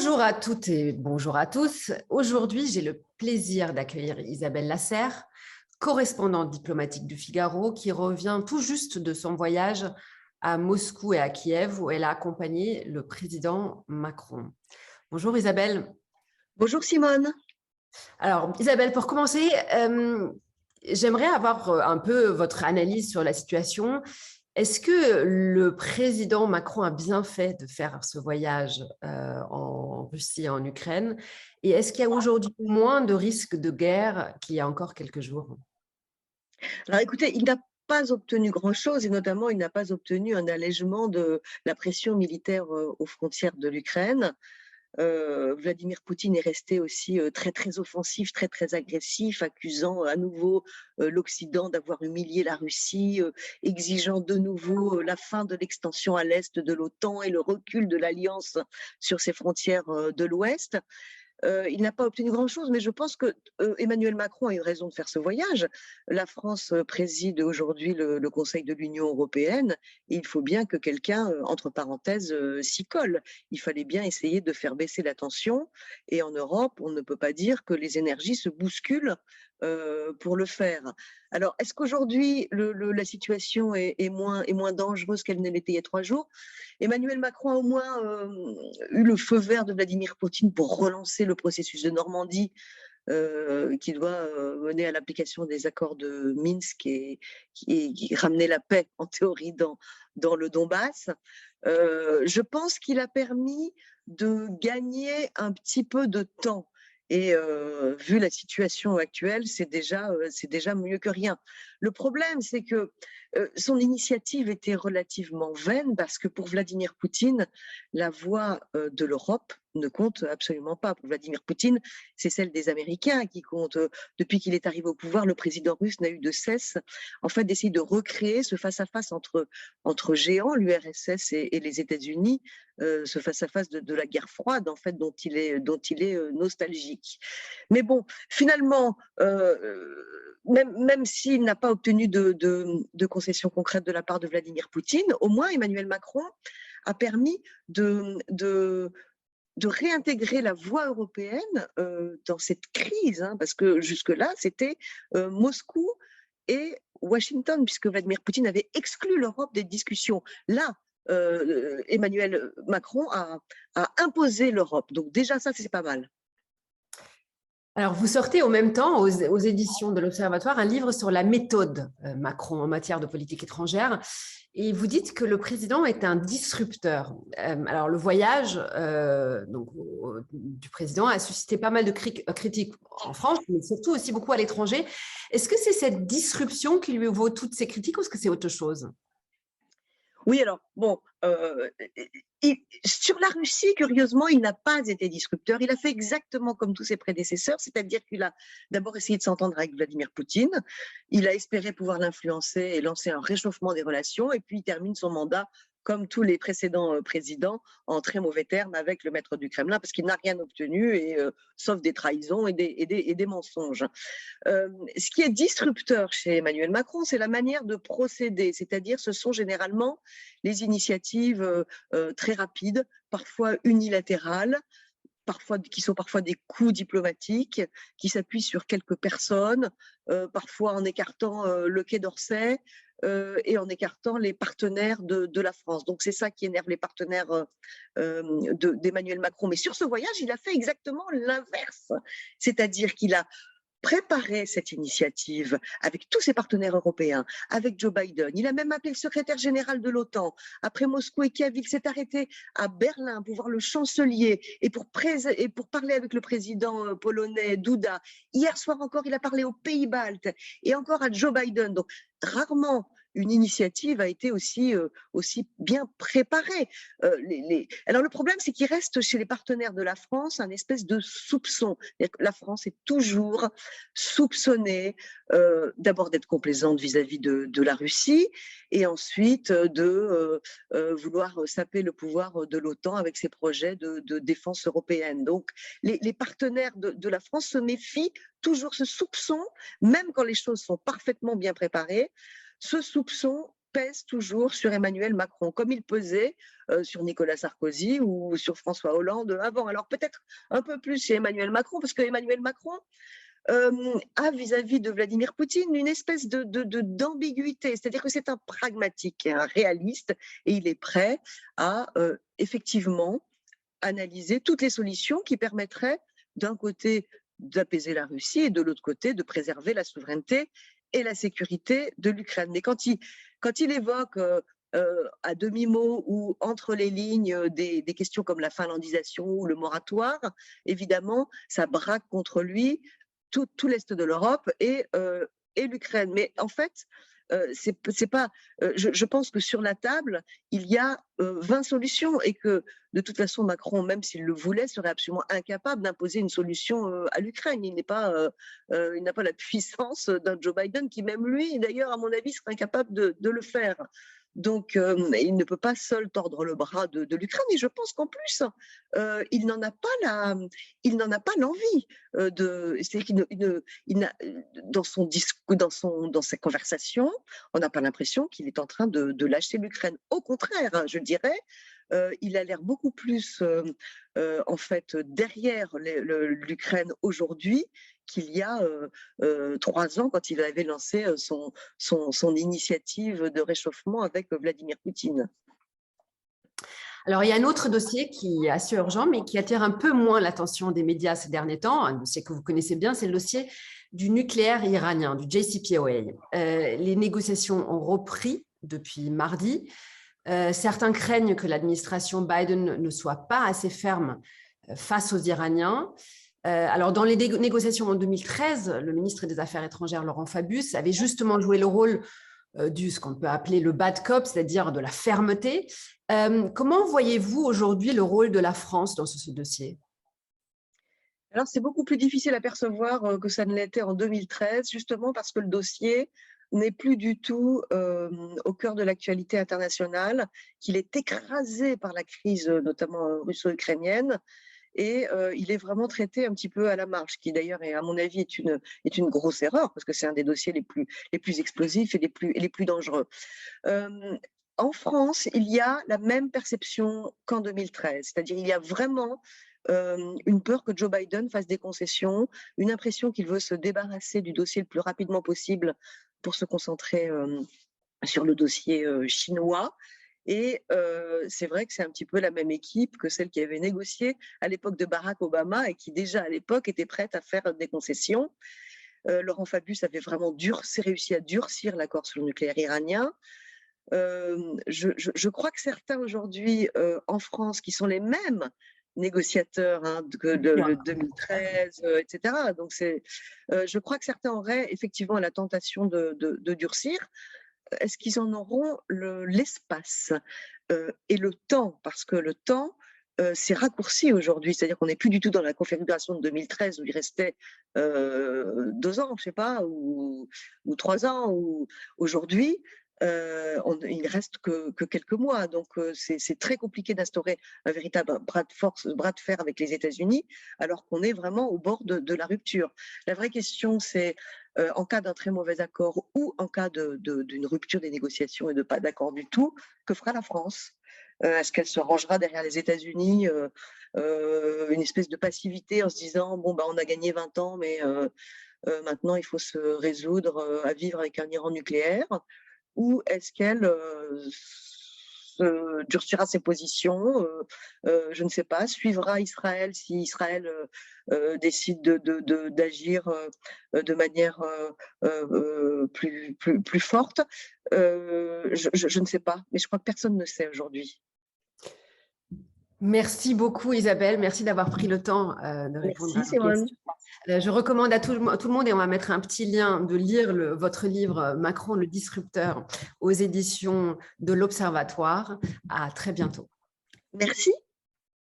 Bonjour à toutes et bonjour à tous. Aujourd'hui, j'ai le plaisir d'accueillir Isabelle Lasserre, correspondante diplomatique du Figaro, qui revient tout juste de son voyage à Moscou et à Kiev, où elle a accompagné le président Macron. Bonjour Isabelle. Bonjour Simone. Alors Isabelle, pour commencer, j'aimerais avoir un peu votre analyse sur la situation. Est-ce que le président Macron a bien fait de faire ce voyage en Russie et en Ukraine? Et est-ce qu'il y a aujourd'hui moins de risques de guerre qu'il y a encore quelques jours? Alors écoutez, il n'a pas obtenu grand-chose et notamment il n'a pas obtenu un allègement de la pression militaire aux frontières de l'Ukraine. Vladimir Poutine est resté aussi très très offensif, très très agressif, accusant à nouveau l'Occident d'avoir humilié la Russie, exigeant de nouveau la fin de l'extension à l'est de l'OTAN et le recul de l'alliance sur ses frontières de l'Ouest. Il n'a pas obtenu grand-chose, mais je pense que Emmanuel Macron a eu raison de faire ce voyage. La France préside aujourd'hui le Conseil de l'Union européenne et il faut bien que quelqu'un, entre parenthèses, s'y colle. Il fallait bien essayer de faire baisser la tension et en Europe, on ne peut pas dire que les énergies se bousculent pour le faire. Alors, est-ce qu'aujourd'hui, la situation est moins dangereuse qu'elle ne l'était il y a 3 jours? Emmanuel Macron a au moins eu le feu vert de Vladimir Poutine pour relancer le processus de Normandie qui doit mener à l'application des accords de Minsk et qui ramener la paix en théorie dans le Donbass. Je pense qu'il a permis de gagner un petit peu de temps. Et vu la situation actuelle, c'est déjà mieux que rien. Le problème, c'est que son initiative était relativement vaine parce que pour Vladimir Poutine, la voix de l'Europe ne compte absolument pas. Pour Vladimir Poutine, c'est celle des Américains qui compte. Depuis qu'il est arrivé au pouvoir, le président russe n'a eu de cesse en fait, d'essayer de recréer ce face-à-face entre géants, l'URSS et les États-Unis, ce face-à-face de la guerre froide, en fait, dont il est nostalgique. Mais bon, finalement, même s'il n'a pas obtenu de concessions concrètes de la part de Vladimir Poutine, au moins Emmanuel Macron a permis de réintégrer la voix européenne dans cette crise, hein, parce que jusque-là, c'était Moscou et Washington, puisque Vladimir Poutine avait exclu l'Europe des discussions. Là, Emmanuel Macron a imposé l'Europe. Donc déjà, ça, c'est pas mal. Alors, vous sortez en même temps aux éditions de l'Observatoire un livre sur la méthode Macron en matière de politique étrangère. Et vous dites que le président est un disrupteur. Alors, le voyage du président a suscité pas mal de critiques en France, mais surtout aussi beaucoup à l'étranger. Est-ce que c'est cette disruption qui lui vaut toutes ces critiques ou est-ce que c'est autre chose? Oui, alors, bon, sur la Russie, curieusement, il n'a pas été disrupteur. Il a fait exactement comme tous ses prédécesseurs, c'est-à-dire qu'il a d'abord essayé de s'entendre avec Vladimir Poutine. Il a espéré pouvoir l'influencer et lancer un réchauffement des relations, et puis il termine son mandat comme tous les précédents présidents, en très mauvais termes avec le maître du Kremlin, parce qu'il n'a rien obtenu, sauf des trahisons et des mensonges. Ce qui est disrupteur chez Emmanuel Macron, c'est la manière de procéder, c'est-à-dire ce sont généralement les initiatives très rapides, parfois unilatérales, qui sont parfois des coups diplomatiques, qui s'appuient sur quelques personnes, parfois en écartant le Quai d'Orsay et en écartant les partenaires de la France. Donc c'est ça qui énerve les partenaires d'Emmanuel Macron. Mais sur ce voyage, il a fait exactement l'inverse, c'est-à-dire qu'il a préparer cette initiative avec tous ses partenaires européens, avec Joe Biden. Il a même appelé le secrétaire général de l'OTAN. Après Moscou et Kiev, il s'est arrêté à Berlin pour voir le chancelier et pour parler avec le président polonais Duda. Hier soir encore, il a parlé aux Pays-Baltes et encore à Joe Biden. Donc, rarement une initiative a été aussi bien préparée. Alors le problème, c'est qu'il reste chez les partenaires de la France un espèce de soupçon. La France est toujours soupçonnée d'abord d'être complaisante vis-à-vis de la Russie et ensuite de vouloir saper le pouvoir de l'OTAN avec ses projets de défense européenne. Donc les partenaires de la France se méfient toujours, ce soupçon, même quand les choses sont parfaitement bien préparées, ce soupçon pèse toujours sur Emmanuel Macron, comme il pesait sur Nicolas Sarkozy ou sur François Hollande avant. Alors peut-être un peu plus chez Emmanuel Macron, parce que Emmanuel Macron a vis-à-vis de Vladimir Poutine une espèce d'ambiguïté, c'est-à-dire que c'est un pragmatique et un réaliste, et il est prêt à effectivement analyser toutes les solutions qui permettraient d'un côté d'apaiser la Russie et de l'autre côté de préserver la souveraineté et la sécurité de l'Ukraine. Mais quand il évoque à demi-mot ou entre les lignes des questions comme la finlandisation ou le moratoire, évidemment, ça braque contre lui tout l'Est de l'Europe et l'Ukraine. Mais en fait, c'est pas. Je pense que sur la table, il y a 20 solutions et que de toute façon, Macron, même s'il le voulait, serait absolument incapable d'imposer une solution à l'Ukraine. Il n'a pas la puissance d'un Joe Biden qui, même lui, d'ailleurs, à mon avis, serait incapable de le faire. Donc, il ne peut pas seul tordre le bras de l'Ukraine. Et je pense qu'en plus, il n'en a pas l'envie. C'est qu'il dans son discours, dans sa conversation, on n'a pas l'impression qu'il est en train de lâcher l'Ukraine. Au contraire, hein, je dirais, il a l'air beaucoup plus en fait derrière l'Ukraine aujourd'hui qu'il y a 3 ans quand il avait lancé son initiative de réchauffement avec Vladimir Poutine. Alors, il y a un autre dossier qui est assez urgent, mais qui attire un peu moins l'attention des médias ces derniers temps, un dossier que vous connaissez bien, c'est le dossier du nucléaire iranien, du JCPOA. Les négociations ont repris depuis mardi. Certains craignent que l'administration Biden ne soit pas assez ferme face aux Iraniens. Alors, dans les négociations en 2013, le ministre des Affaires étrangères, Laurent Fabius, avait justement joué le rôle ce qu'on peut appeler le bad cop, c'est-à-dire de la fermeté. Comment voyez-vous aujourd'hui le rôle de la France dans ce dossier ? Alors, c'est beaucoup plus difficile à percevoir que ça ne l'était en 2013, justement parce que le dossier n'est plus du tout au cœur de l'actualité internationale, qu'il est écrasé par la crise, notamment russo-ukrainienne, et il est vraiment traité un petit peu à la marge, qui d'ailleurs, à mon avis, est une grosse erreur, parce que c'est un des dossiers les plus explosifs et les plus dangereux. En France, il y a la même perception qu'en 2013, c'est-à-dire il y a vraiment une peur que Joe Biden fasse des concessions, une impression qu'il veut se débarrasser du dossier le plus rapidement possible pour se concentrer sur le dossier chinois. Et c'est vrai que c'est un petit peu la même équipe que celle qui avait négocié à l'époque de Barack Obama et qui déjà à l'époque était prête à faire des concessions. Laurent Fabius avait vraiment réussi à durcir l'accord sur le nucléaire iranien. Je crois que certains aujourd'hui en France, qui sont les mêmes négociateurs que le 2013, etc. Donc je crois que certains auraient effectivement la tentation de durcir. Est-ce qu'ils en auront l'espace et le temps? Parce que le temps s'est raccourci aujourd'hui, c'est-à-dire qu'on n'est plus du tout dans la configuration de 2013 où il restait 2 ans, je sais pas, ou 3 ans. Aujourd'hui, il ne reste que quelques mois, donc c'est très compliqué d'instaurer un véritable bras de fer avec les États-Unis, alors qu'on est vraiment au bord de la rupture. La vraie question, c'est en cas d'un très mauvais accord ou en cas d'une rupture des négociations et de pas d'accord du tout, que fera la France ? Est-ce qu'elle se rangera derrière les États-Unis, une espèce de passivité en se disant bon, on a gagné 20 ans, mais maintenant il faut se résoudre à vivre avec un Iran nucléaire? Ou est-ce qu'elle durcira ses positions, je ne sais pas, suivra Israël si Israël décide d'agir de manière plus forte? Je ne sais pas, mais je crois que personne ne sait aujourd'hui. Merci beaucoup Isabelle, merci d'avoir pris le temps de répondre à nos questions. Je recommande à tout le monde, et on va mettre un petit lien, de lire votre livre Macron le disrupteur aux éditions de l'Observatoire. À très bientôt. Merci.